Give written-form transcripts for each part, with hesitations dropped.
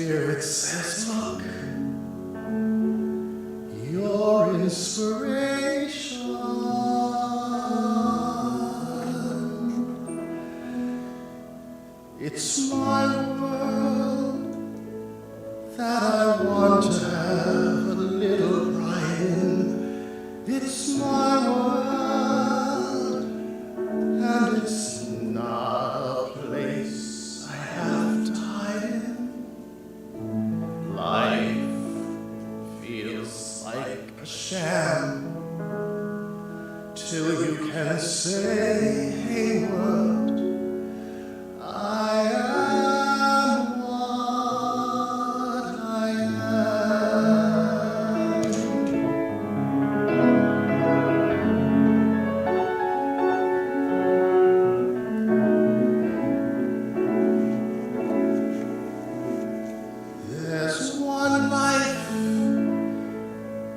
Spirit says, look, your inspiration, it's my world that I want to have a little pride in. It's my world, and it's not a place I have to hide in. Life feels like a sham till you can say, hey world, I am what I am. There's one life,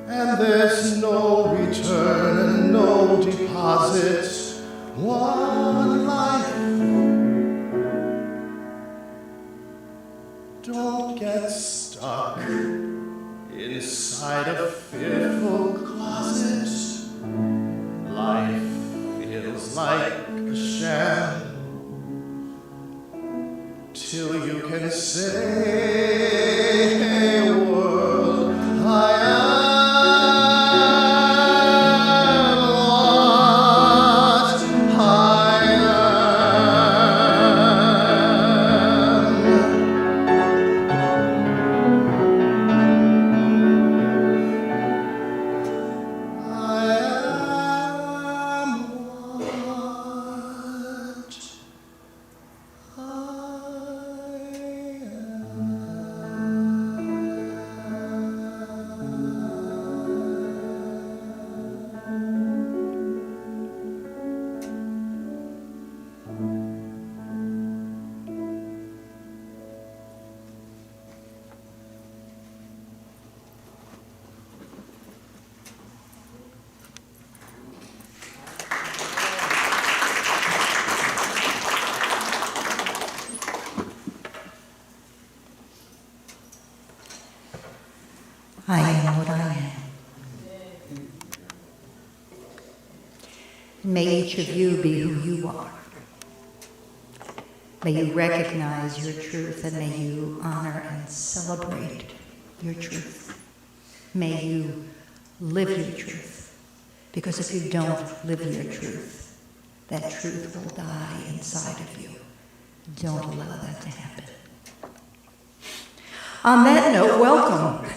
and there's no return and no deposit. One life. Don't get stuck inside a fearful closet. Life feels like a sham till you can say, hey world, I am what I am. I am what I am. May each of you be who you are. May you recognize your truth, and may you honor and celebrate your truth. May you live your truth, because if you don't live your truth, that truth will die inside of you. Don't allow that to happen. On that note, welcome.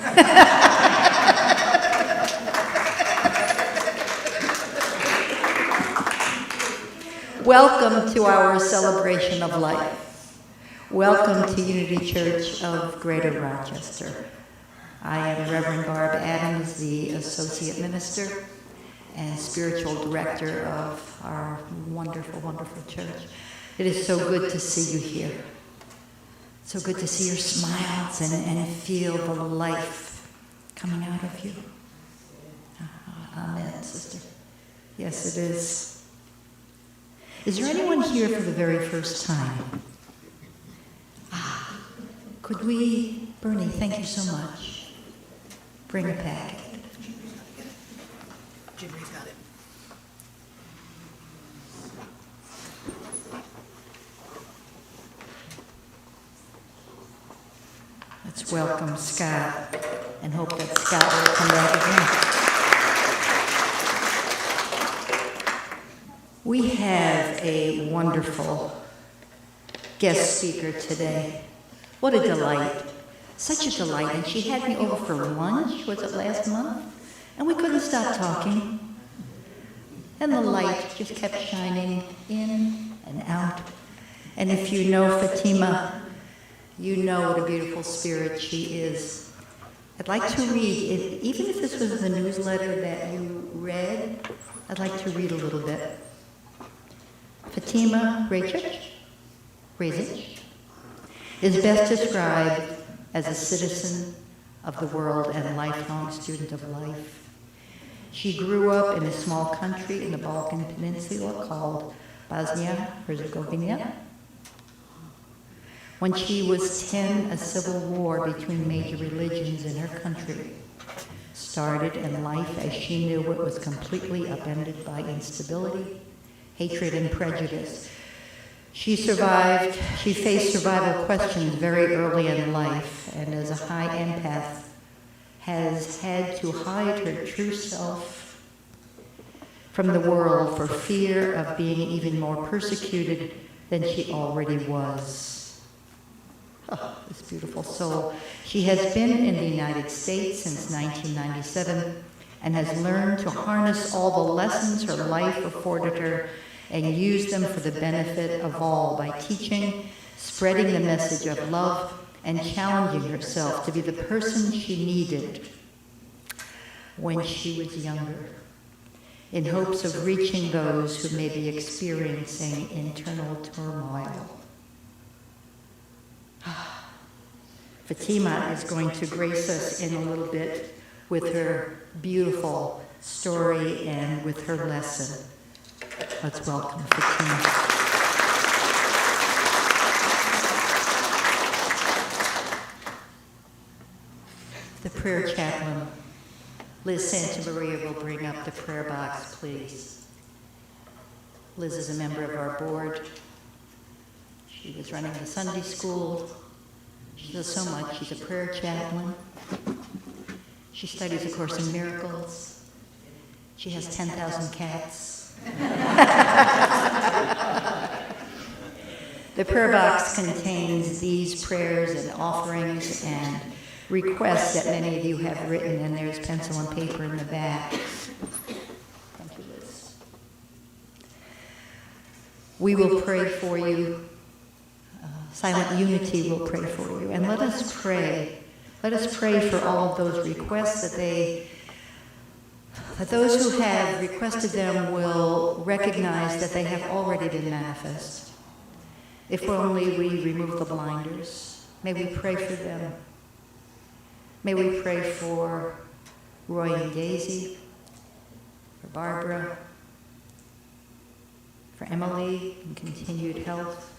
Welcome to our celebration of life. Welcome to Unity Church of Greater Rochester. I am Reverend Barb Adams, the Associate Minister and Spiritual Director of our wonderful, wonderful church. It is so good to see you here. So good to see your smiles and feel the life coming out of you. Amen, sister. Yes, it is. Is there anyone here for the very first time? Could we, Bernie, thank you so much. Bring a packet. Jimmy's got it. Let's welcome Scott and hope that Scott will come back again. We have a wonderful guest speaker today. What a delight. Such a delight. And she had me over for lunch, was it last month? And we couldn't stop talking. And the light just kept shining in and out. And if you know Fatima, you know what a beautiful spirit she is. I'd like to read, even if this was the newsletter that you read, I'd like to read a little bit. Fatima Razic is best described as a citizen of the world and a lifelong student of life. She grew up in a small country in the Balkan Peninsula called Bosnia-Herzegovina. When she was 10, a civil war between major religions in her country started, and life as she knew it was completely upended by instability, hatred, and prejudice. She survived. She faced survival questions very early in life, and as a high empath, has had to hide her true self from the world for fear of being even more persecuted than she already was. Oh, this beautiful soul. She has been in the United States since 1997 and has learned to harness all the lessons her life afforded her and use them for the benefit of all by teaching, spreading the message of love, and challenging herself to be the person she needed when she was younger, in hopes of reaching those who may be experiencing internal turmoil. Fatima is going to grace us in a little bit with her beautiful story and with her lesson. Let's welcome Fatima. The prayer chaplain, Liz Santamaria, will bring up the prayer box, please. Liz is a member of our board. She was running the Sunday school. She does so much. She's a prayer chaplain. She studies A Course in Miracles. She has 10,000 cats. The prayer box contains these prayers and offerings and requests that many of you have written, and there's pencil and paper in the back. Thank you, Liz. We will pray for you. Silent Unity will pray for you. And let us pray. Let us pray for all of those requests that those who have requested them will recognize that they have already been manifest. If only we remove the blinders. May we pray for them. May we pray for Roy and Daisy, for Barbara, for Emily and continued health,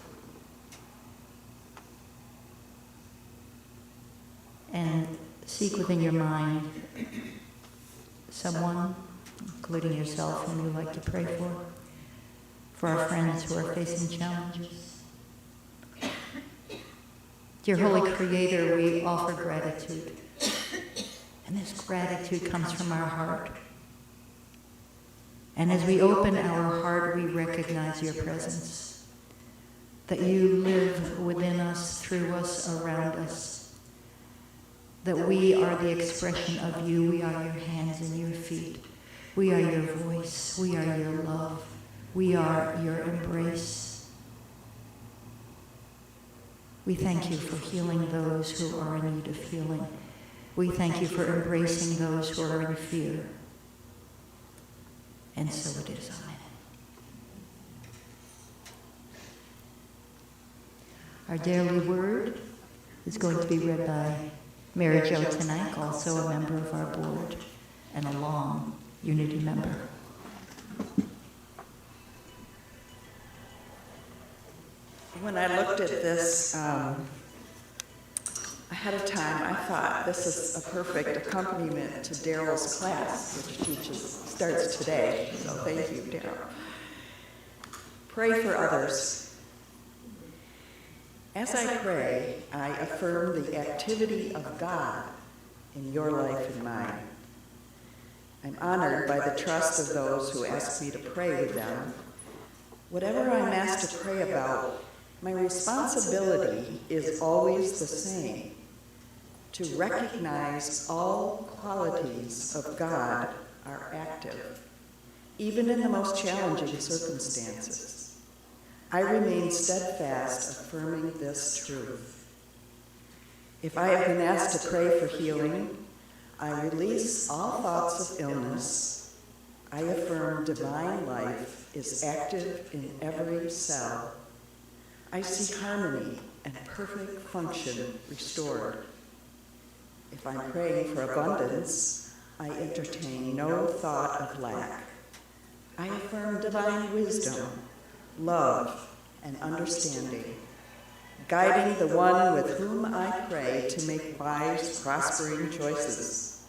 and seek within your mind someone, including yourself, whom you'd like to pray for our friends who are facing challenges. Dear Holy Creator, we offer gratitude, and this gratitude comes from our heart. And as we open our heart, we recognize your presence, that you live within us, through us, around us, that we are the expression of you. We are your hands and your feet. We are your voice. We are your love. We are your embrace. We thank you for healing those who are in need of healing. We thank you for embracing those who are in fear. And so it is. Amen. Our daily word is going to be read by Mary Jo tonight, also a member of our board and a long Unity member. When I looked at this ahead of time, I thought this is a perfect accompaniment to Daryl's class, which starts today. So thank you, Daryl. Pray for others. As I pray, I affirm the activity of God in your life and mine. I'm honored by the trust of those who ask me to pray with them. Whatever I'm asked to pray about, my responsibility is always the same: to recognize all qualities of God are active, even in the most challenging circumstances. I remain steadfast, affirming this truth. If I have been asked to pray for healing, I release all thoughts of illness. I affirm divine life is active in every cell. I see harmony and perfect function restored. If I'm praying for abundance, I entertain no thought of lack. I affirm divine wisdom, love, and understanding. guiding the one with whom I pray to make wise, prospering choices.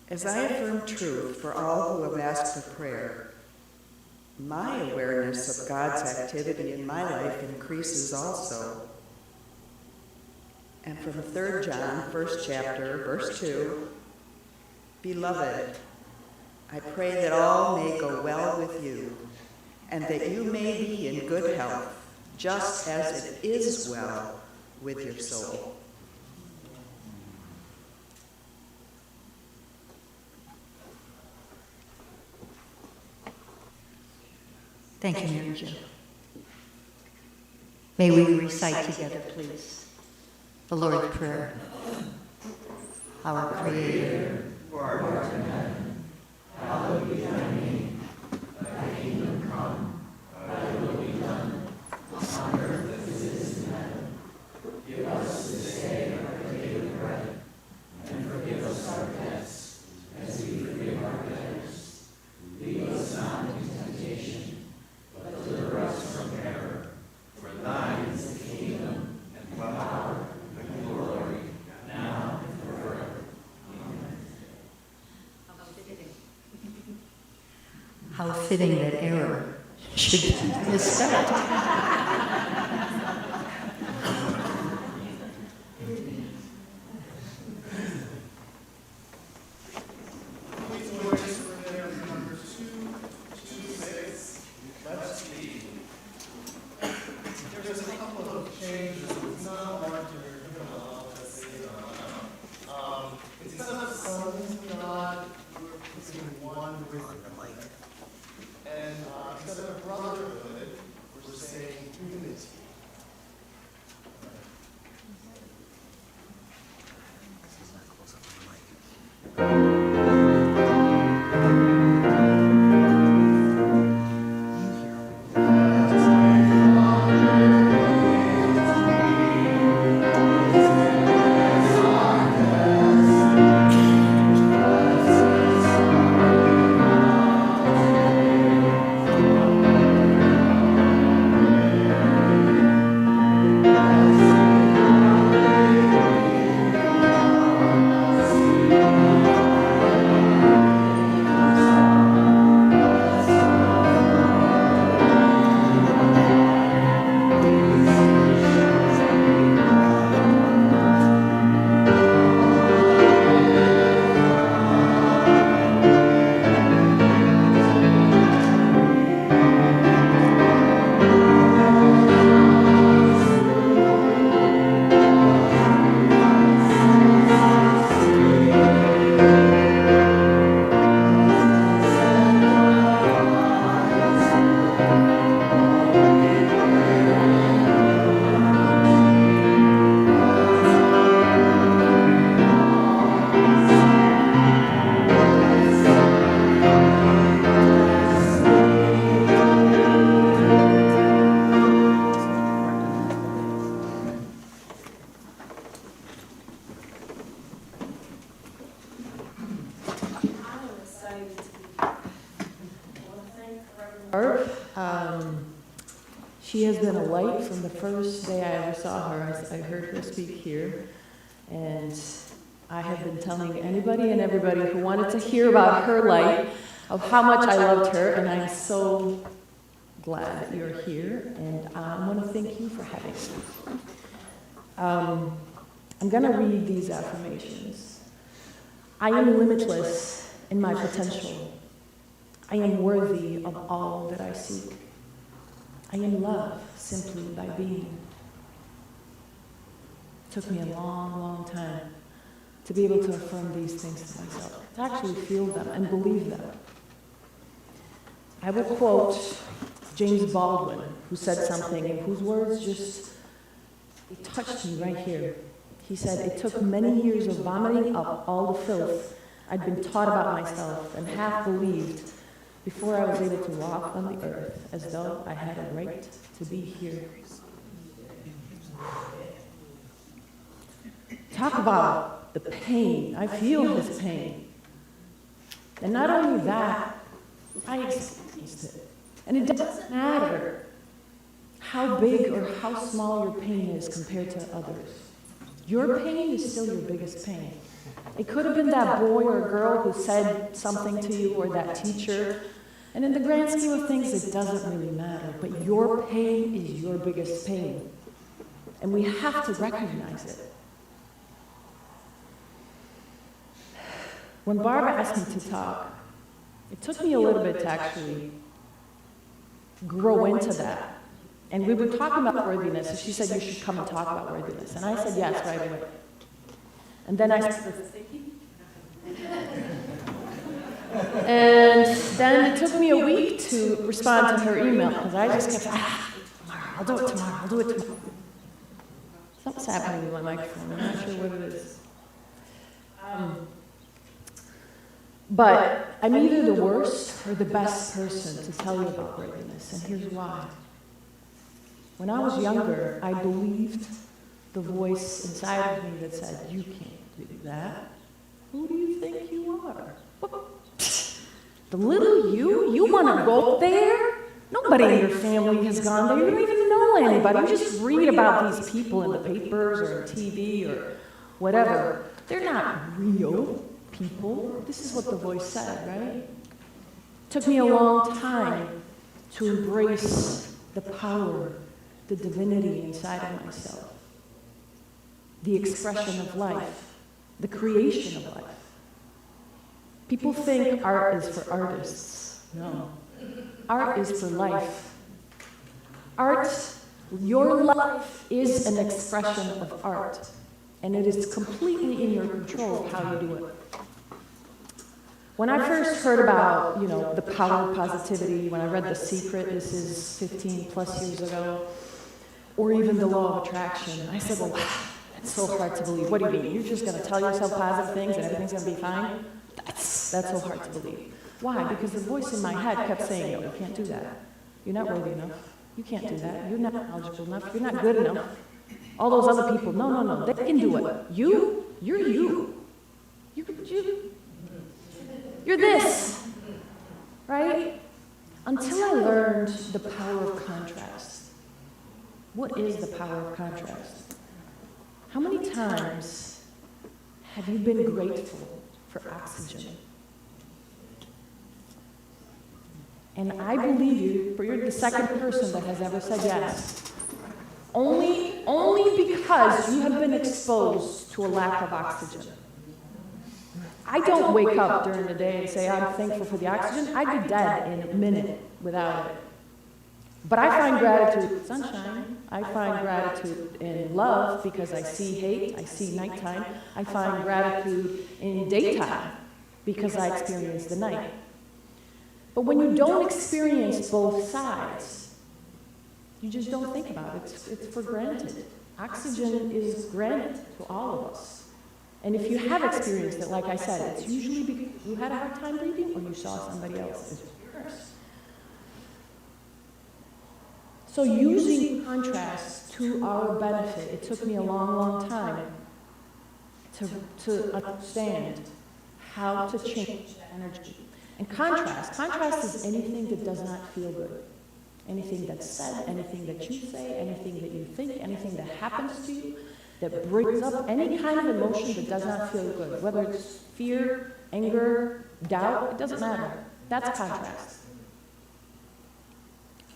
As I affirm truth for all who have asked for prayer, my awareness of God's activity in my life increases also. And from 3 John, 1st chapter, verse 2, Beloved, I pray that all may go well with you, and that you may be in good health, just as it is well with your soul. Thank you, Mary Jo. May we recite together, please, the Lord's Prayer. Our Creator, who art in heaven, hallowed be thy name. Thy kingdom come, thy will be done, on earth as it is in heaven. Give us this day our daily bread, and forgive us our debts, as we forgive our debtors. Lead us not into temptation, but deliver us from error. For thine is the kingdom, and the power, and the glory, now and forever. Amen. how fitting that error should be misspelled. She has been a light from the first day I ever saw her. I heard her speak here, and I have been telling anybody and everybody who wanted to hear about her light of how much I loved her, and I'm so glad that you're here, and I want to thank you for having me. I'm going to read these affirmations. I am limitless in my potential. I am worthy of all that I seek. I am loved simply by being. It took me a long, long time to be able to affirm these things to myself, to actually feel them and believe them. I will quote James Baldwin, who said something and whose words just it touched me right here. He said, "It took many years of vomiting up all the filth I'd been taught about myself and half believed before I was able to walk on the earth as though I had a right to be here." Talk about the pain. I feel his pain. And not only that, I experienced it. And it doesn't matter how big or how small your pain is compared to others. Your pain is still your biggest pain. It could have been that boy or girl who said something to you, or that teacher. And in the grand scheme of things, it doesn't really matter. But your pain is your biggest pain. And we have to recognize it. When Barbara asked me to talk, it took me a little bit to actually grow into that. And we were talking about worthiness, and she said, you should come and talk about worthiness. And I said, yes, right away. And then I started thinking. And then it took me a week to respond to her email, because I just kept saying, I'll do it tomorrow. Something's happening with my microphone. I'm not sure what it is. But I'm either the worst or the best person to tell you about worthiness, and here's why. When I was younger, I believed the voice inside of me that said, you can't do that. Who do you think you are? The little you want to go there? Nobody in your family has gone there. You don't even know anybody. You just read about these people in the papers or on TV or whatever. They're not real people. This is what the voice said, right? It took me a long time to embrace the power, the divinity inside of myself, the expression of life, the creation of life. People think art is for artists. No. Art is for life. Art, your life is an expression of art, and it is completely in your control of how you do it. When I first heard about, the power of positivity, when I read The Secret, this is 15 plus years ago, or even the law of attraction, I said, well, that's so hard to believe. What do you mean? You're just going to tell yourself positive things and everything's going to be fine? That's so hard to believe. Why? Because the voice in my head kept saying, no, you can't do that. You're not worthy enough. You can't do that. You're not knowledgeable enough. You're not good enough. All those other people, no, they can do it. You're you. You're this, right? Until I learned the power of contrast. What is the power of contrast? How many times have you been grateful for oxygen? And I believe you're the second person that has ever said yes. Only because you have been exposed to a lack of oxygen. I don't wake up during the day and say, I'm thankful for the oxygen. I'd be dead in a minute without it. But I find gratitude in sunshine. I find gratitude in love because I see hate, I see nighttime. I find gratitude in daytime because I experience the night. But when you don't experience both sides, you just don't think about it. It's for granted. Oxygen is granted to all of us. And if you have experienced it, like I said, it's usually because you had a hard time breathing or you saw somebody else experience. So using contrast to our benefit, it took me a long, long time to understand how to change that energy. And contrast is anything that does not feel good. Anything that's said, anything that you say, anything that you think, anything that happens to you, that brings up any kind of emotion that does not feel good. Whether it's fear, anger, doubt, it doesn't matter. That's contrast.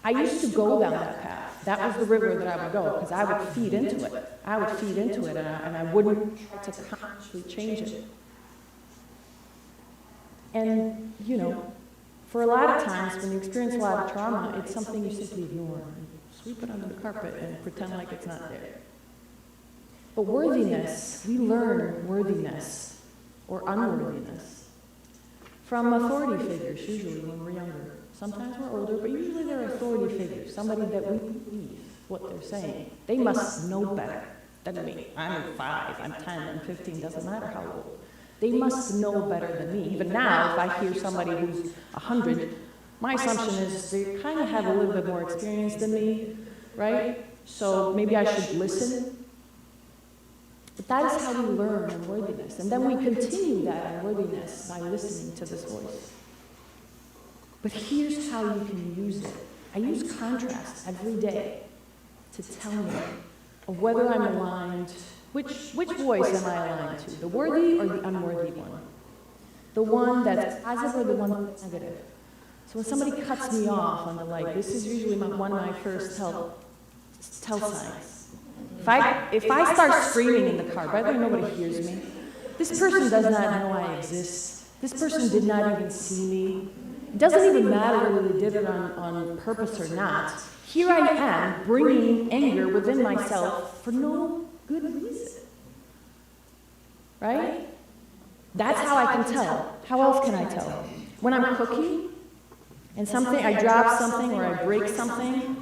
I used to go down that path. That was the river that I would go, because I would feed into it. And I wouldn't try to consciously change it. And, for a lot of times, when you experience a lot of trauma, it's something you simply ignore. And sweep it under the carpet and pretend like it's not there. But worthiness, we learn worthiness or unworthiness from authority figures, usually when we're younger. Sometimes we're older, but usually they're authority figures, somebody that we believe what they're saying. They must know better than me. I'm 5, I'm 10, I'm 15, doesn't matter how old. They must know better than me. Even now, if I hear somebody who's 100, my assumption is they kind of have a little bit more experience than me, right? So maybe I should listen. But that is how we learn unworthiness. And then we continue that unworthiness by listening to this voice. But here's how you can use it. I use contrast every day. to tell me of whether I'm aligned, which voice am I aligned to, the worthy or the unworthy one? The one that's positive or the one that's negative? So when somebody cuts me off on the light, this is usually one of my first tell signs. If I start screaming in the car, by the way, nobody hears me. This person does not know I exist. This person did not even see me. It doesn't even matter whether they did it on purpose or not. Here I am bringing anger within myself for no good reason. Right? That's how I can tell. How else can I tell? When I'm cooking and I drop something or I break something,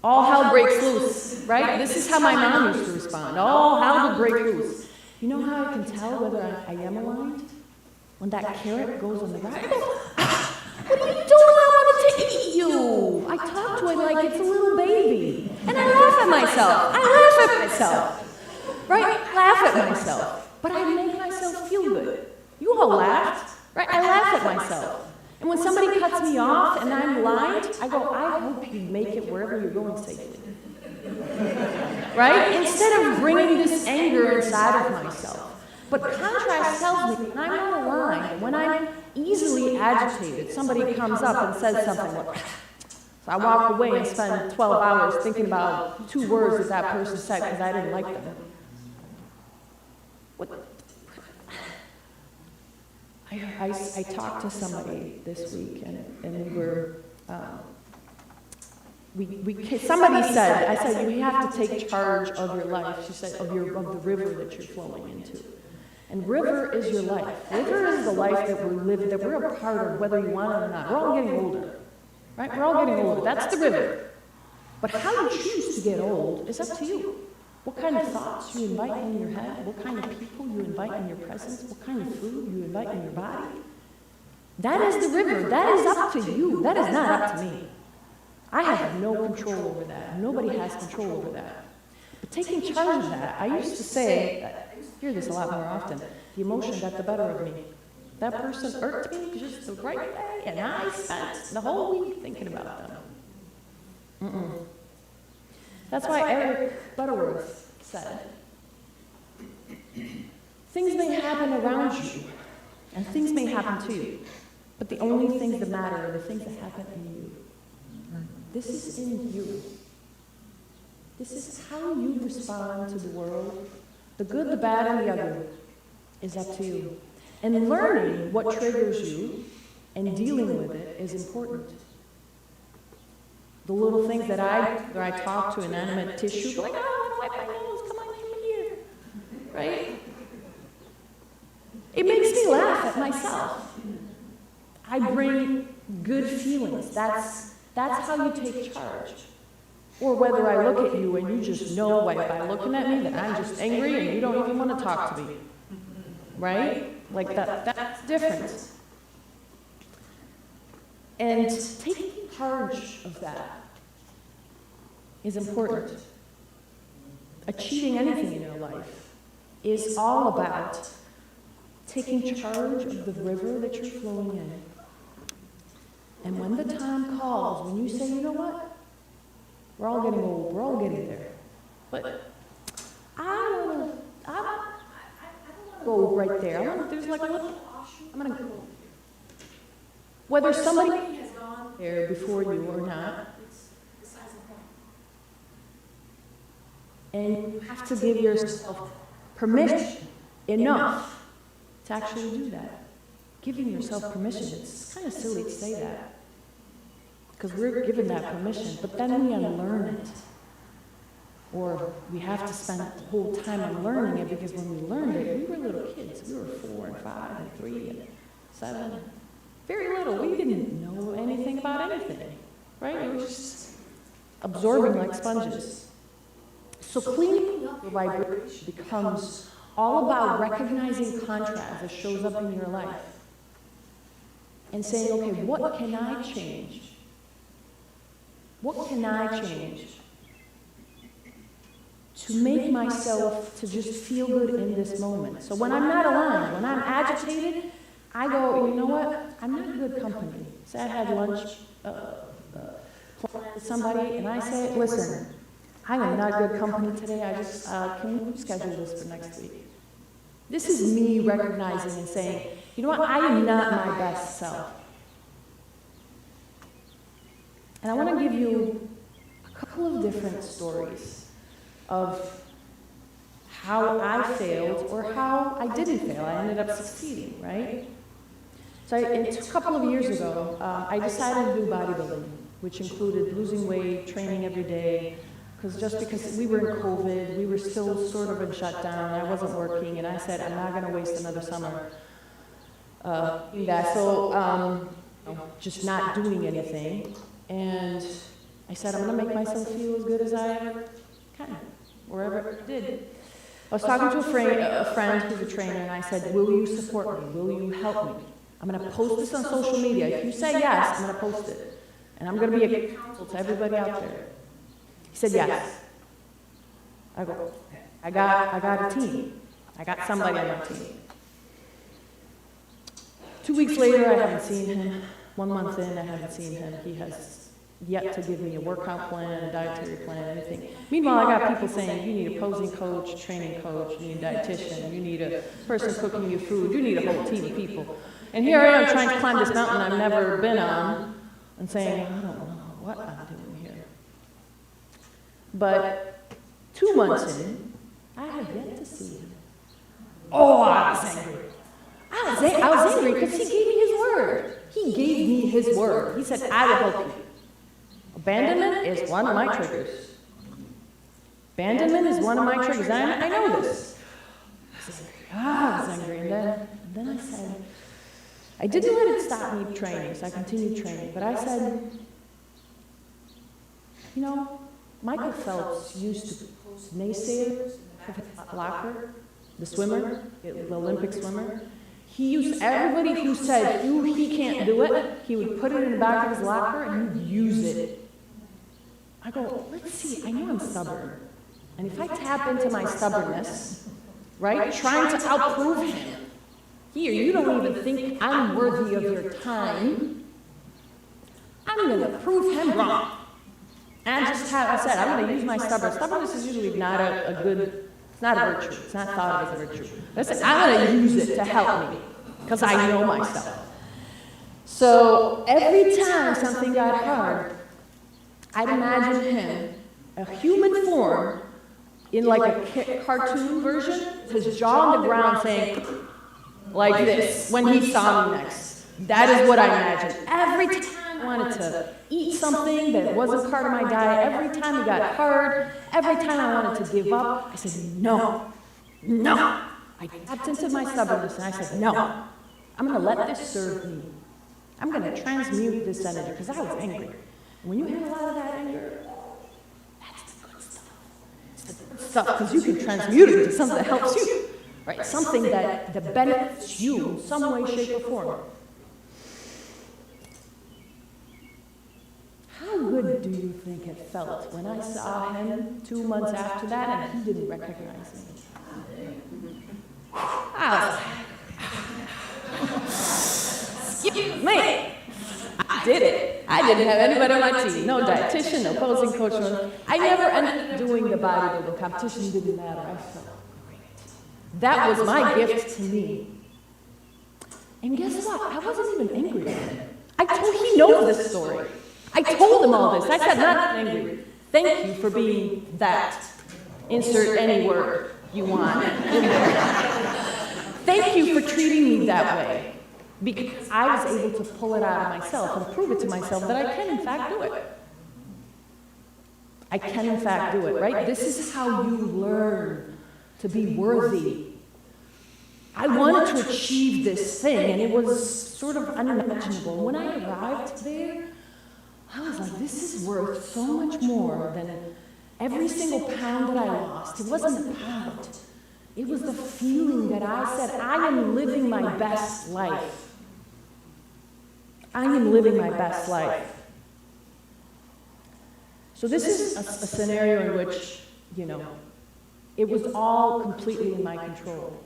all hell breaks loose, right? This is how my mom used to respond. All hell would break loose. You know how I can tell whether I am aligned? When that carrot goes on the ground, I go, what are you doing? I wanted to eat you. I talk to it like it's a little baby. And I laugh at myself. Right? I laugh at myself. But I make myself feel good. You all laughed, right? I laugh at myself. And when somebody cuts me off and I'm blind, I go, I hope you make it wherever you're going safely. Right? Instead of bringing this anger inside of myself. But contrast tells me when I'm on the line, when I'm easily agitated, somebody comes up and says something like, so I walk away and spend 12 hours thinking about 2 words that person said because I didn't like them. I talked to somebody this week, and we were, somebody said, I said, you have to take charge of your life. She said, of the river that you're flowing into. And river is your life. River is the life that we're living, that we're a part of, whether you want it or not. We're all getting older, right? We're all getting older. That's the river. But how you choose to get old is up to you. What kind of thoughts you invite in your head, what kind of people you invite in your presence, what kind of food you invite in your body. That is the river. That is up to you. That is not up to me. I have no control over that. Nobody has control over that. But taking charge of that, I used to say, I used to hear this a lot more often, the emotion got the better of me. That person irked me just the right way, and I spent the whole week thinking about them. That's why Eric Butterworth said, things may happen around you, and things may happen to you, but the only things that matter are the things that happen in you. This is in you. This is how you respond to the world. The good, the bad, and the ugly is up to you. And learning what triggers you and dealing with it is important. The little things that I talk to inanimate tissue, like, oh, I want to wipe my nose, come on, come in here, right? It makes me laugh at myself. I bring good feelings. That's how you take charge. Or whether I look at you and you just know by looking at me that I'm just angry and you don't even want to talk to me, right? Like that's different. And taking charge of that is important. Achieving anything in your life is all about taking charge of the river that you're flowing in. And when the time calls, when you say, you know what? We're all getting old, we're all getting there. But I don't want to go right there. There's like a little offshoot. I'm going to go. Whether somebody has gone there before you or not, and you have to give yourself permission enough to actually do that. Giving yourself permission. It's kind of silly to say that, because we're given that permission, but then we unlearn it. Or we have to spend the whole time unlearning it, because when we learned it, we were little kids. We were 4 and 5 and 3 and 7. Very little. We didn't know anything about anything, right? We were just absorbing like sponges. So cleaning up your vibration becomes all about recognizing contrast that shows up in your life and saying, okay, what can I change? What can I change to make myself to just feel good in this moment? So when I'm not aligned, when I'm agitated, I go, you know what? I'm not good company. Say I had lunch with somebody, and I say, listen, I am not good company today. I just, can we schedule this for next week? This is me recognizing and saying, you know what, I am not my best self. And I want to give you a couple of different stories of how I failed or how I didn't fail. I ended up succeeding, right? So a couple of years ago, I decided to do bodybuilding, which included losing weight, training every day, because we were in COVID, we were still sort of in shutdown, I wasn't working, and I said, I'm not going to waste another summer doing that. So just not doing anything. And I said, I'm going to make myself feel as good as I ever can, wherever it did. I was talking to a friend who's a trainer, and I said, will you support me? Will you help me? I'm going to post this on social media. If you say yes, I'm going to post it. And I'm going to be a counsel to everybody out there. He said yes. I go, I got a team. I got somebody on my team. 2 weeks later, I haven't seen him. 1 month in, I haven't seen him. He has yet to give me a workout plan, a dietary plan, anything. Meanwhile, I got people saying, you need a posing coach, training coach, you need a dietitian, you need a person cooking you food, you need a whole team of people. And here I am trying to climb this mountain I've never been on and saying, I don't know what I'm doing here. But 2 months in, I have yet to see him. Oh, I was angry. I was angry because he gave me his word. He gave me his word. He said, I will help you. Abandonment is one of my triggers. Abandonment is one of my triggers. I know this. I was angry. And then I said, I didn't let it stop me training, so I continued training. But I said, you know, Michael Phelps used to post naysayers in his locker, the swimmer, the Olympic swimmer. He used everybody who said he can't do it, he would put it in the back of his locker and he'd use it. I go, let's see, I know I'm stubborn. And if I tap into my stubbornness, right, trying to outprove him, here, you don't even think I'm worthy of your time, I'm going to prove him wrong. And I said, I'm going to use my stubbornness. Stubbornness is usually not a good, it's not a virtue. It's not thought of as a virtue. I said, I'm going to use it to help me, because I know myself. So every time something got hard, I'd imagine him, a human form, in like a cartoon version, his jaw on the ground saying, like this, when he saw me next. That is what I imagined. Every time I wanted to eat something that wasn't part of my diet, every time it got hard, every time I wanted to give up, I said, no, no. I tapped into my stubbornness and I said, no, I'm going to let this serve me. I'm going to transmute this energy, because I was angry. When you have a lot of that anger, that's the good stuff. It's the good stuff, because you can transmute it into something that helps you, right? Something that benefits you in some way, shape, or form. How good do you think it felt when I saw him 2 months after that and he didn't recognize me? Excuse me. I did it. I didn't have anybody on my team. No dietitian, no posing coach. I never ended up doing the bodybuilding competition. Didn't matter. I felt great. That was my gift to me. And guess what? I wasn't even angry with him. He knows this story. I told him all this. I said, not angry. Thank you for being that. Insert any word you want in there. Thank you for treating me that way. Because I was able to pull it out of myself and prove it to myself that I can, in fact, do it. I can, in fact, do it, right? This is how you learn to be worthy. I wanted to achieve this thing, and it was sort of unimaginable. When I arrived there, I was like, this is worth so much more than every single pound that I lost. It wasn't the pound. It was the feeling that I said, I am living my best life. I am living my best life. So this is a scenario in which, it was all completely in my control.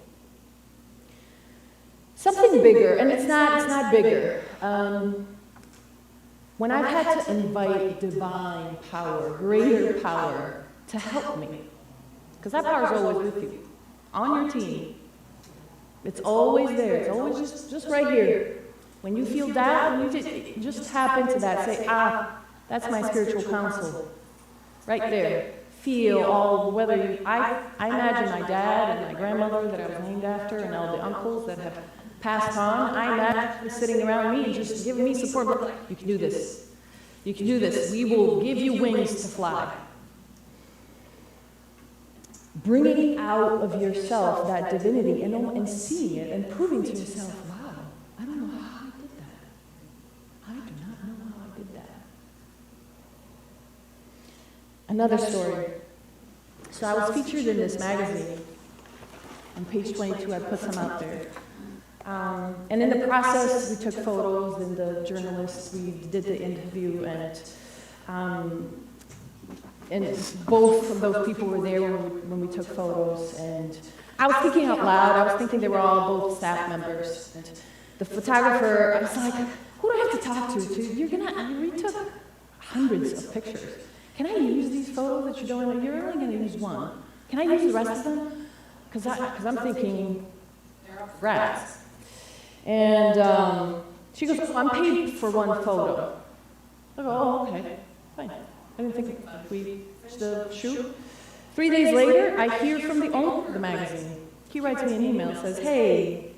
Something bigger, and it's not bigger. When I've had to invite divine power, greater power, to help me. Because that power is always with you, on your team. It's always there. It's always just right here. When you feel doubt, you just tap into that. Say, that's my spiritual counsel. Right there. Feel all, whether you, I imagine my dad and my grandmother that I was named after and all the uncles that have passed on, I imagine sitting around me just giving me support. You can do this. You can do this. We will give you wings to fly. Bringing out of yourself that divinity and seeing it and proving to yourself, wow, I don't know how I did that. I do not know how I did that. Another story. So I was featured in this magazine. On page 22, I put some out there. And in the process, we took photos, and the journalists, we did the interview, and both of those people were there when we took photos. And I was thinking out loud. I was thinking they were all both staff members. And the photographer, I was like, who do I have to talk to? We took hundreds of pictures. Can I use these photos that you're doing? You're only going to use one. Can I use the rest of them? Because I'm thinking, rats. And she goes, I'm paid for one photo. I go, oh, okay, fine. I didn't think we finished the shoot. 3 days later, I hear from the owner of the magazine. He writes me an email, says, hey,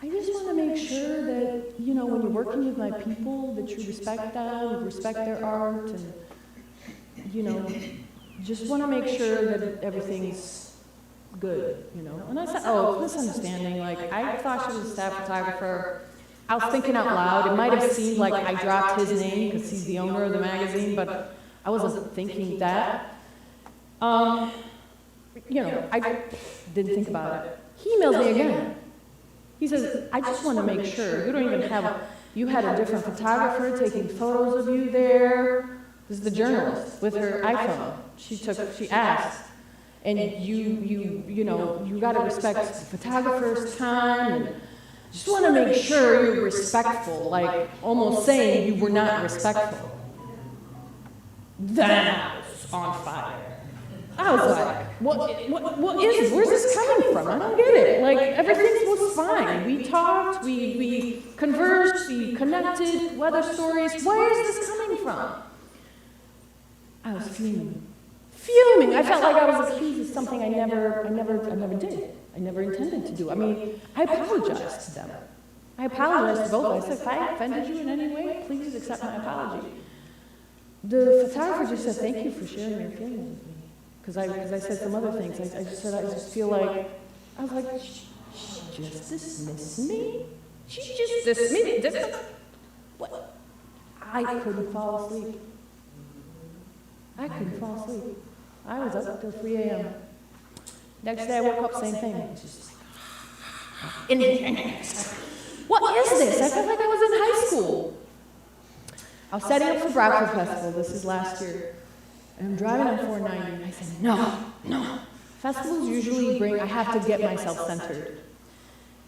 I just want to make sure that, when you're working with my people, that you respect them, respect their art, and, just want to make sure that everything's good, And I said, oh, misunderstanding. Like, I thought she was a staff photographer. I was thinking out loud. It might have seemed like I dropped his name because he's the owner of the magazine, but I wasn't thinking that. I didn't think about it. He emails me again. He says, I just want to make sure. You don't even have you had a different photographer taking photos of you there. This is the journalist with her iPhone. She asked. And you got to respect the photographer's time. And just want to make sure you're respectful, like almost saying you were not respectful. Then I was on fire. I was like, where's this coming from? I don't get it. Like, everything was fine. We talked, we conversed, we connected, weather stories. Where is this coming from? I was fuming. I felt like I was accused of something I never did. I never intended to do. I mean, I apologized to them. I apologized to both. I said, if I offended you in any way, please accept my apology. The photographer just said, thank you for sharing your feelings with me. Because I said some other things. I just feel like, I was like, she just dismissed me? She just dismissed me? What? I couldn't fall asleep. I couldn't fall asleep. I was up until 3 a.m. Next day I woke up, same thing. Just what is this? I felt like I was in high school. I was setting up for Bradford Festival. This is last year. And I'm driving on 490, and I said, no. Festivals usually I have to get myself centered.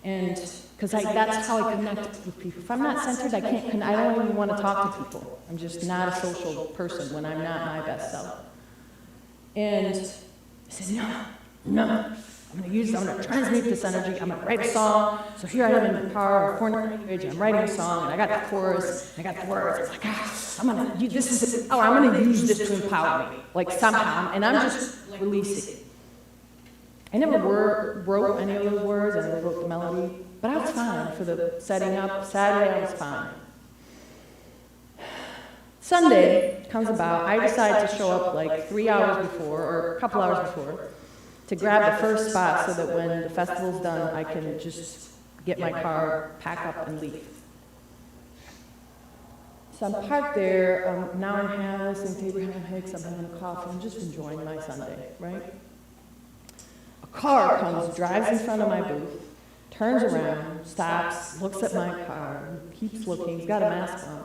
And, because that's how I connect with people. If I'm not centered, I don't even want to talk to people. I'm just not a social person when I'm not my best self. And I said, no. I'm going to transmute this energy. I'm going to write a song. So here I am in the car, on 490 Bridge, and I'm writing a song, and I got the chorus, and I got the words. It's like, I'm going to use this to empower me, like somehow, and I'm just releasing. I never wrote any of those words, I never wrote the melody, but I was fine for the setting up. Saturday, I was fine. Sunday comes about. I decide to show up like 3 hours before, or a couple hours before, to grab the first spot so that when the festival's done, I can just get my car, pack up, and leave. So I'm parked there, now I'm listening to Abraham Hicks, I'm having a coffee, I'm just enjoying my Sunday, right? A car comes, drives in front of my booth, turns around, stops, looks at my car, keeps looking, he's got a mask on. I'm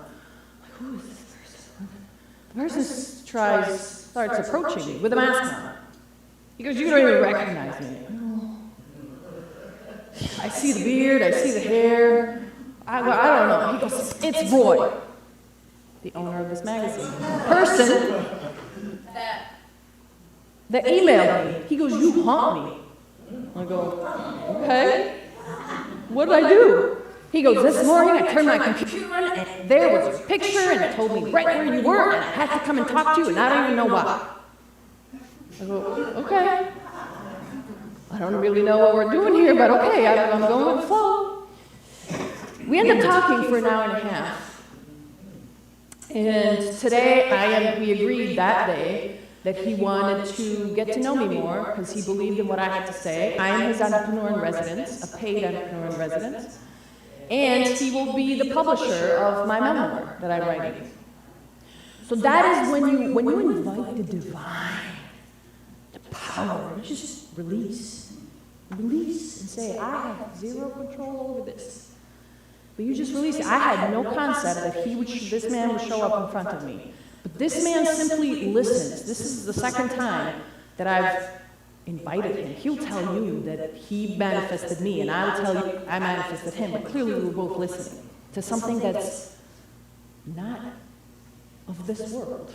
like, who is this person? The person starts approaching me with a mask on. He goes, you don't even recognize me. I see the beard, I see the hair. I don't know. He goes, it's Roy, the owner of this magazine. Person that that emailed me. He goes, you haunt me. I go, okay. What did I do? He goes, this morning I turned my computer on and there was your picture and it told me right where you were and I had to come and talk to you and I don't even know why. I go, okay. I don't really know what we're doing here, but okay, I'm going with the flow. We ended up talking for an hour and a half. And today, we agreed that day that he wanted to get to know me more because he believed in what I had to say. I am his entrepreneur in residence, a paid entrepreneur in residence. And he will be the publisher of my memoir that I'm writing. So that is when you invite the divine, the power, you just release and say, I have zero control over this. But you just release it. I had no concept that this man would show up in front of me. But this man simply listens. This is the second time that I've invited him. He'll tell you that he manifested me, and I'll tell you I manifested him. But clearly we were both listening to something that's not of this world.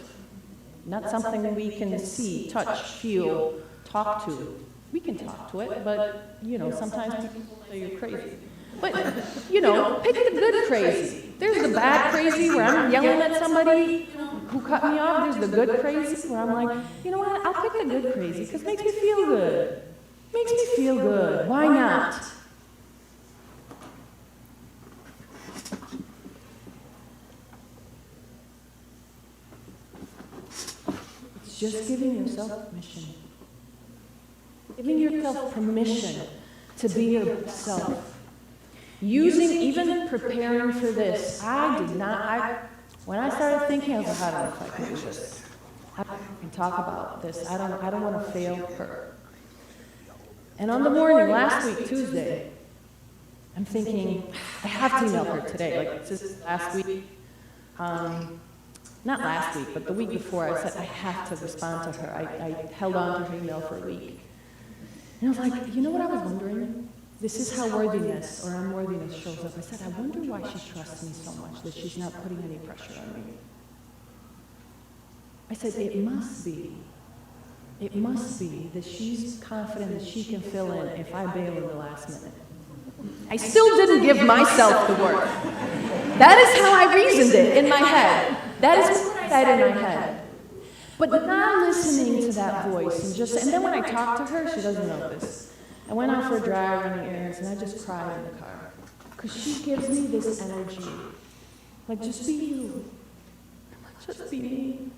Not something we can see, touch, feel, talk to. We can talk to it, but, sometimes people say you're crazy. But, pick the good crazy. There's the bad crazy where I'm yelling at somebody who cut me off. There's the good crazy where I'm like, you know what, I'll pick the good crazy because it makes me feel good. Makes me feel good. Why not? It's just giving yourself permission. Giving yourself permission to be yourself. Even preparing for this, when I started thinking, I was like, I don't know if I can do this. I can talk about this. I don't want to fail her. And on the morning, last week, Tuesday, I'm thinking, I have to email her today. Like, just last week, not last week, but the week before, I said, I have to respond to her. I held on to her email for a week. And I was like, you know what I was wondering? This is how worthiness or unworthiness shows up. I said, I wonder why she trusts me so much that she's not putting any pressure on me. I said, it must be that she's confident that she can fill in if I bail in the last minute. I still didn't give myself the work. That is how I reasoned it in my head. That is what I said in my head. But now listening to that voice and then when I talk to her, she doesn't know this. I went out for a drive running errands and I just cried in the car. Because she gives me this energy. Like, just be you. Just be me.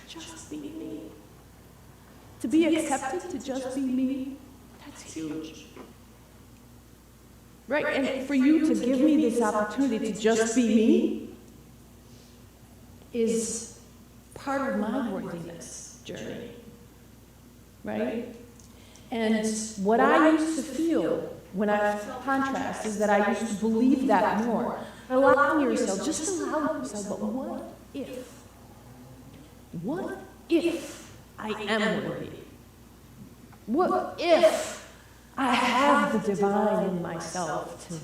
Just be me. To be accepted, to just be me, that's huge. Right? And for you to give me this opportunity to just be me is part of my worthiness journey. Right? And what I used to feel when I felt contrast is that I used to believe that more. Allow yourself, just allow yourself, but what if? What if I am worthy? What if I have the divine in myself to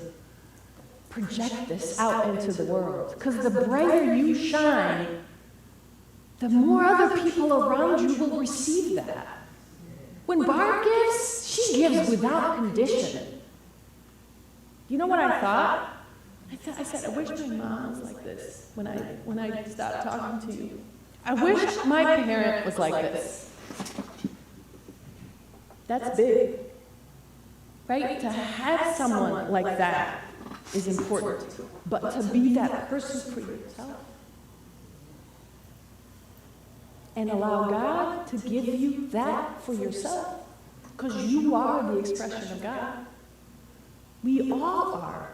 project this out into the world? Because the brighter you shine, the more other people around you will receive that. When Barb gives, she gives without condition. You know what I thought? I said, I wish my mom was like this when I stopped talking to you. I wish my parent was like this. That's big. Right? To have someone like that is important. But to be that person for yourself and allow God to give you that for yourself, because you are the expression of God. We all are.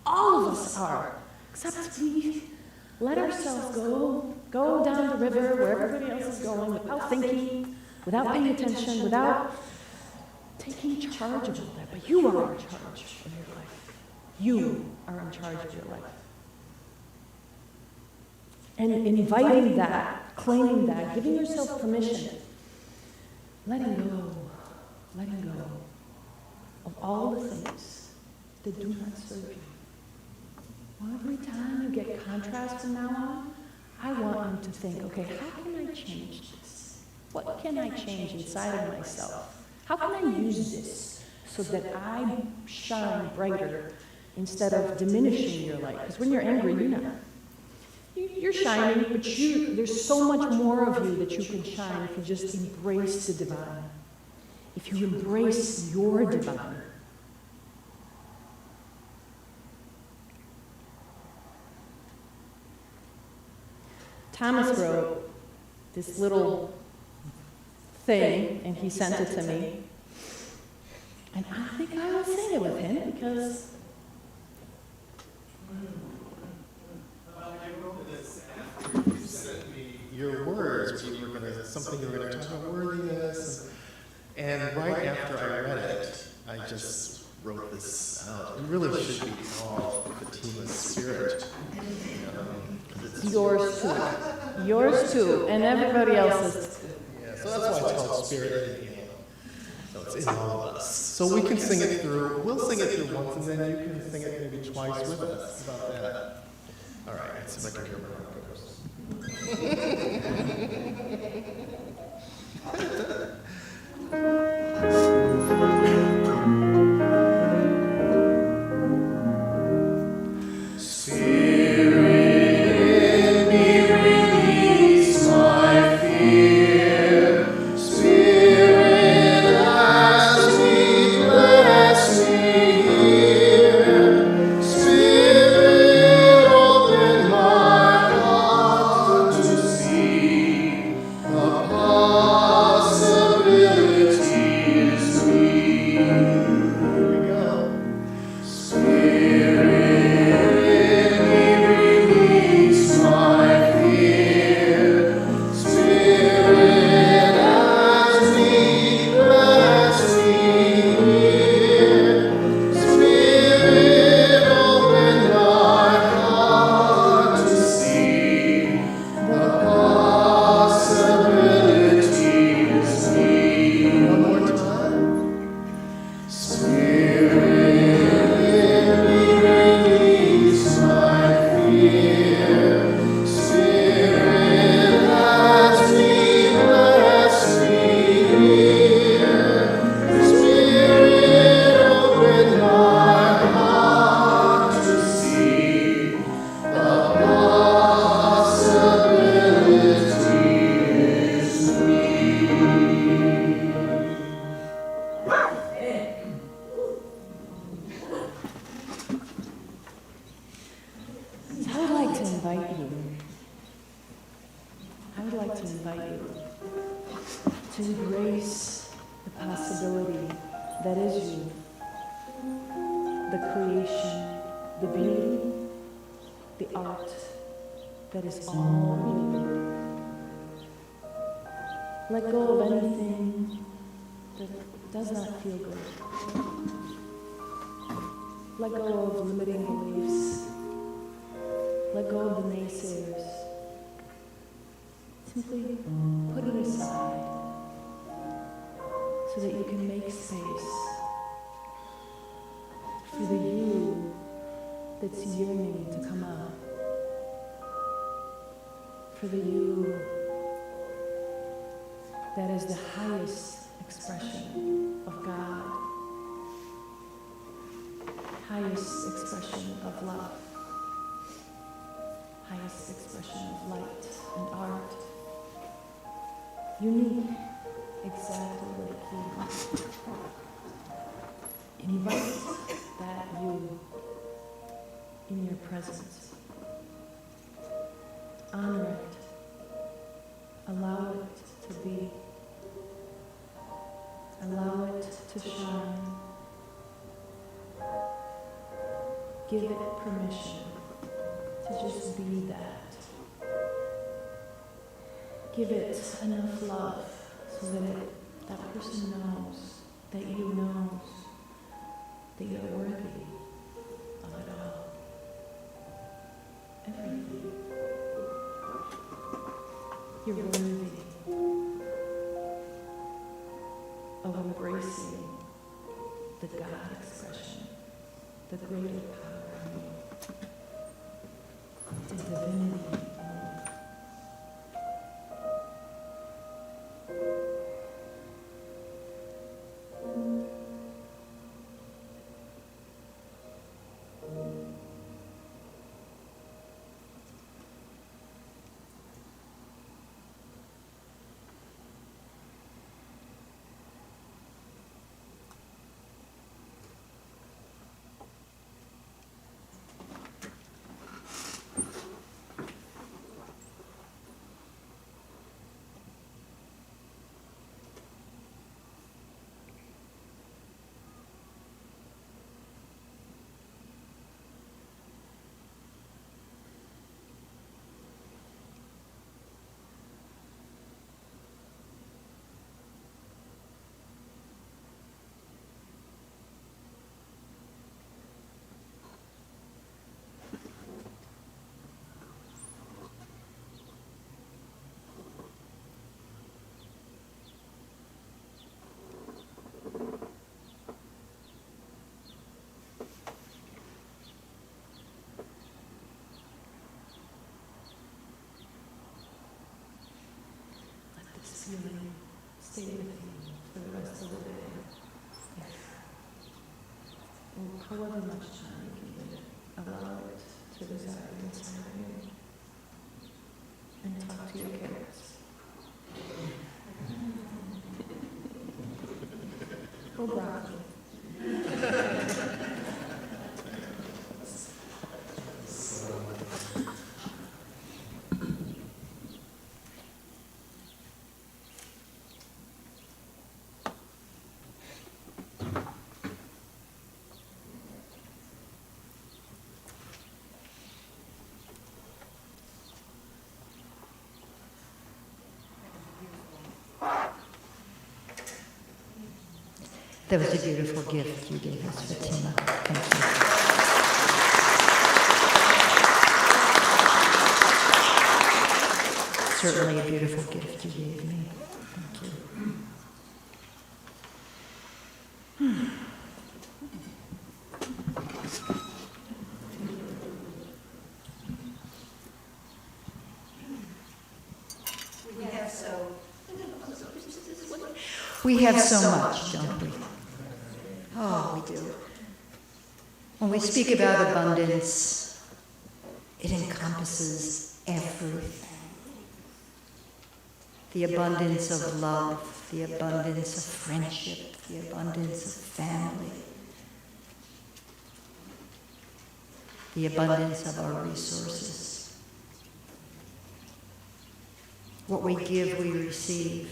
All of us are. Except we let ourselves go down the river where everybody else is going without thinking, without paying attention, without taking charge of all that. But you are in charge of your life. You are in charge of your life. And inviting that, claiming that, giving yourself permission, letting go of all the things that do not serve you. Well, every time you get contrast from now on, I want you to think, okay, how can I change this? What can I change inside of myself? How can I use this so that I shine brighter instead of diminishing your light? Because when you're angry, you're shining, but there's so much more of you that you can shine if you just embrace the divine. If you embrace your divine. Thomas wrote this little thing, and he sent it to me. And I think I will sing it with him because I wrote this after you sent me your words. Something you were going to talk about worthiness. And right after I read it, I just wrote this out. It really should be called Fatima's Spirit. yours too. Yours too, and everybody else's. Yeah, so that's why it's called Spirit in the Piano. So it's in all of us. So we can sing it through. We'll sing it through once, and then you can sing it maybe twice with us. How about that? All right, let's see if I can hear my to embrace the possibility that is you, the creation, the beauty, the art that is all you. Let go of anything that does not feel good. Let go of limiting beliefs. Let go of the naysayers. Simply put it aside so that you can make space for the you that's yearning to come out, for the you that is the highest expression of God, highest expression of love, highest expression of light and art, unique, exactly like you. Invite that you in your presence. Honor it. Allow it to be. Allow it to shine. Give it permission to just be that. Give it enough love so that that person knows, that you knows, that you're worthy of it all. Everything. You're worthy of embracing the God expression, the greater power in you, the divinity in you. feeling stay with you for the rest of the day. Or however much time you can give it, allow it to reside inside of you. And talk to your carrots. Or broccoli. That was a beautiful gift you gave us, Fatima. Thank you. Certainly a beautiful gift you gave me. Thank you. We have so much, don't we? Oh, we do. When we speak about abundance, it encompasses everything. The abundance of love, the abundance of friendship, the abundance of family, the abundance of our resources. What we give, we receive.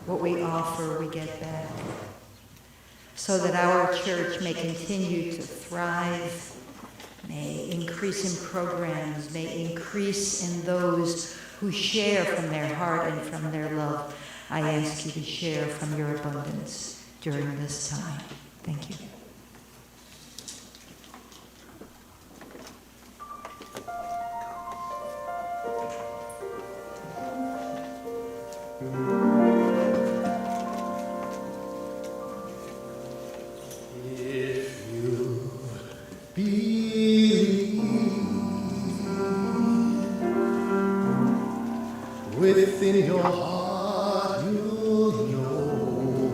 What we offer, we get back. So that our church may continue to thrive, may increase in programs, may increase in those who share from their heart and from their love. I ask you to share from your abundance during this time. Thank you. Within your heart you'll know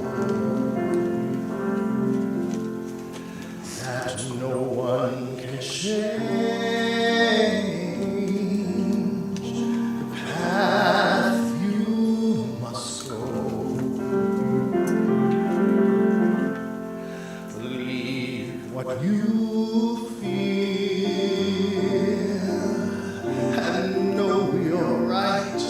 that no one can change the path you must go. Believe what you feel and know you're right.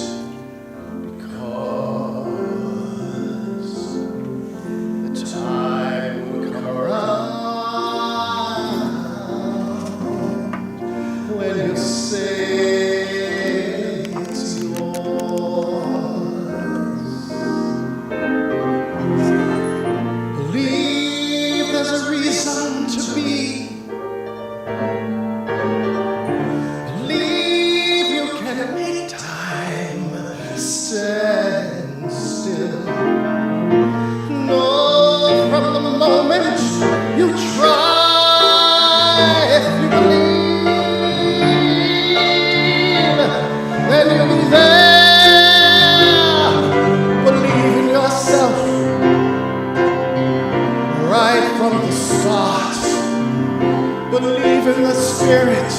Believe in the Spirit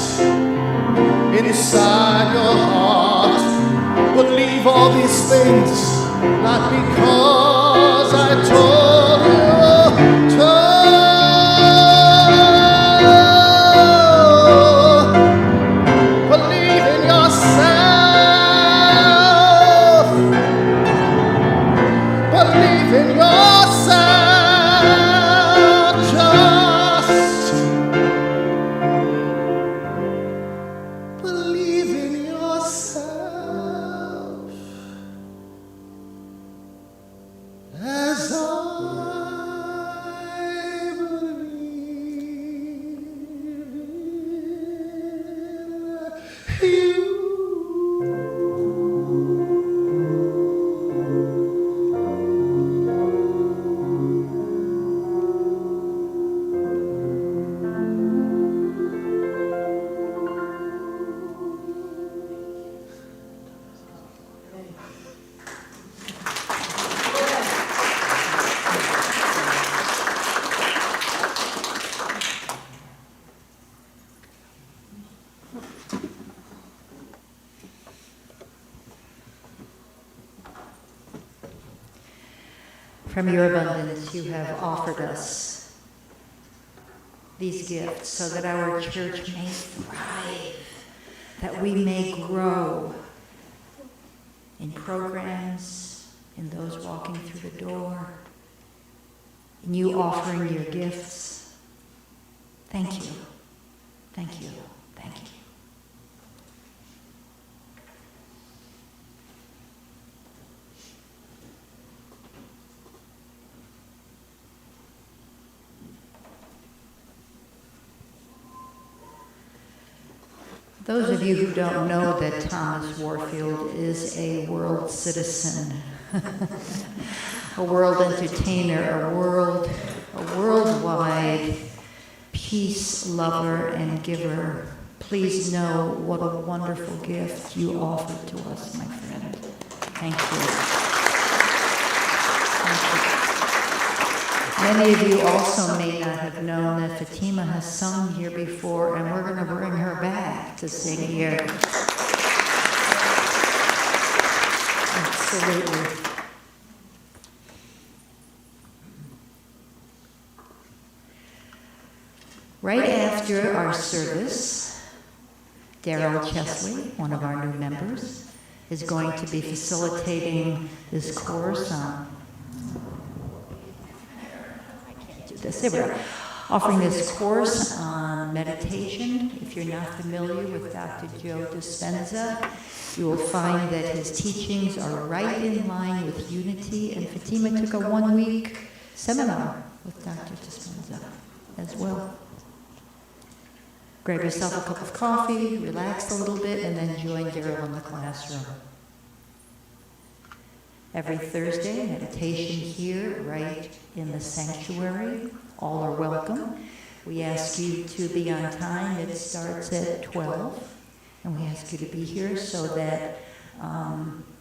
inside your heart. Believe all these things, not because I told you. Believe in yourself. Believe in yourself. As from your abundance, you have offered us these gifts so that our church may thrive, that we may grow in programs, in those walking through the door, in you offering your gifts. Thank you. Thank you. Thank you. Those of you who don't know that Thomas Warfield is a world citizen, a world entertainer, a worldwide peace lover and giver, please know what a wonderful gift you offered to us, my friend. Thank you. Thank you. Many of you also may not have known that Fatima has sung here before, and we're going to bring her back to sing here. Absolutely. Right after our service, Daryl Chesley, one of our new members, is going to be facilitating this course on offering this course on meditation. If you're not familiar with Dr. Joe Dispenza, you will find that his teachings are right in line with unity, and Fatima took a one-week seminar with Dr. Dispenza as well. Grab yourself a cup of coffee, relax a little bit, and then join Daryl in the classroom. Every Thursday, meditation here, right in the sanctuary. All are welcome. We ask you to be on time. It starts at 12. And we ask you to be here so that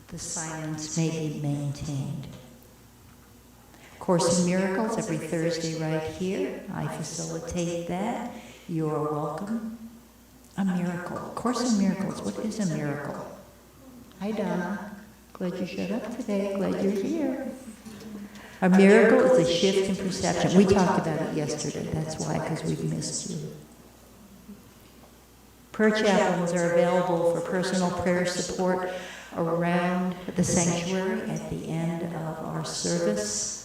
the silence may be maintained. Course in Miracles, every Thursday right here. I facilitate that. You are welcome. A miracle. Course in Miracles. What is a miracle? Hi, Donna. Glad you showed up today. Glad you're here. A miracle is a shift in perception. We talked about it yesterday. That's why, because we've missed you. Prayer chaplains are available for personal prayer support around the sanctuary at the end of our service.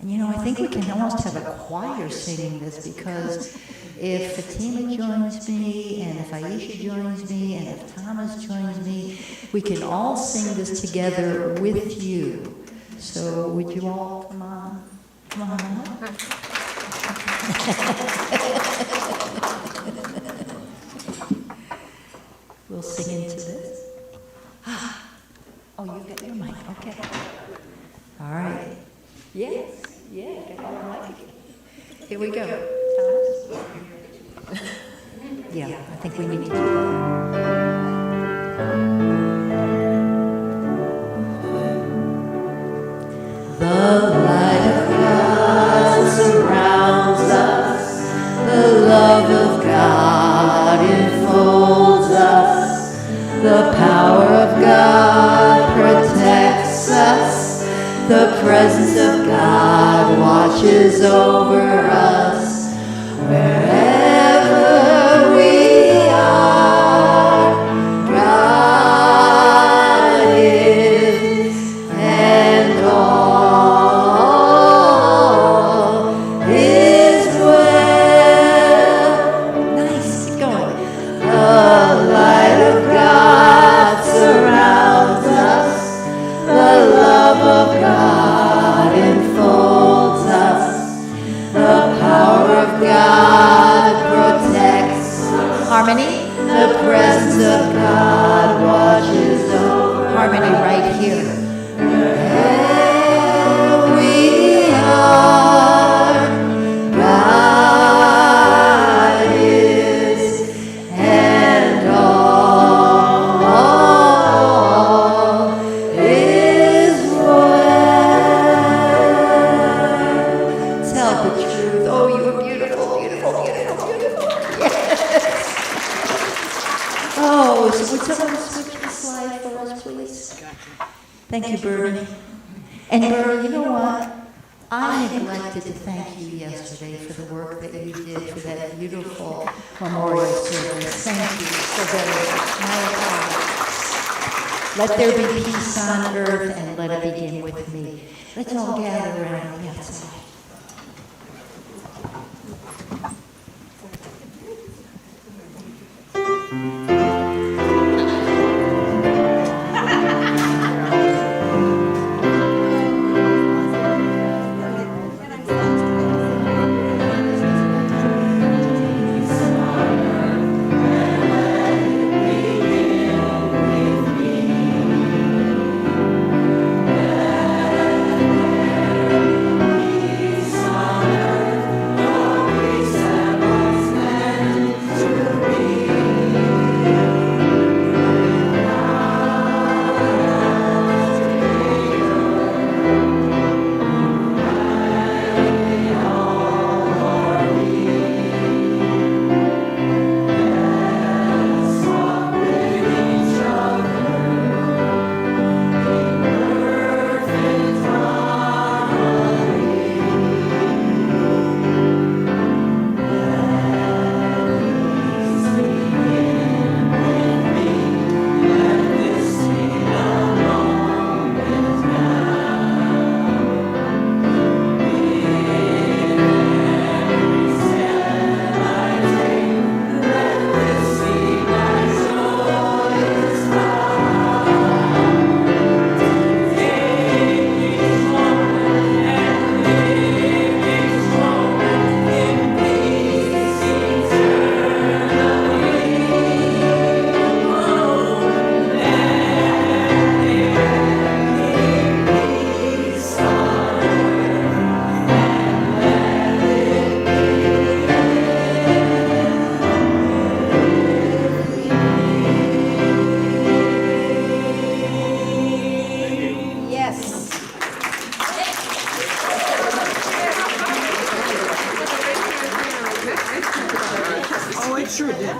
And you know, I think we can almost have a choir singing this, because if Fatima joins me, and if Aisha joins me, and if Thomas joins me, we can all sing this together with you. So would you all come on? Come on. We'll sing into this. Oh, you got your mic. Okay. All right. Yes. Yeah, got your mic again. Here we go. Thomas? Yeah, I think we need to do that. The light of God surrounds us. The love of God enfolds us. The power of God protects us. The presence of God watches over us. Wherever we are, God is, and all is well. Nice, keep going. The light of God surrounds us. The love of God enfolds us. The power of God protects us. Harmony. The presence of God watches over. Harmony right here. Wherever we are, God is, and all is well. Tell the truth. Oh, you are beautiful, beautiful, beautiful, beautiful. Yes. Oh, so would someone switch the slide for us, please? Thank you, Bernie. And Burl, you know what? I neglected to thank you yesterday for the work that you did for that beautiful memorial service. Thank you so very much. My apologies. Let there be peace on earth and let it begin with me. Let's all gather around the outside. Oh, it sure did.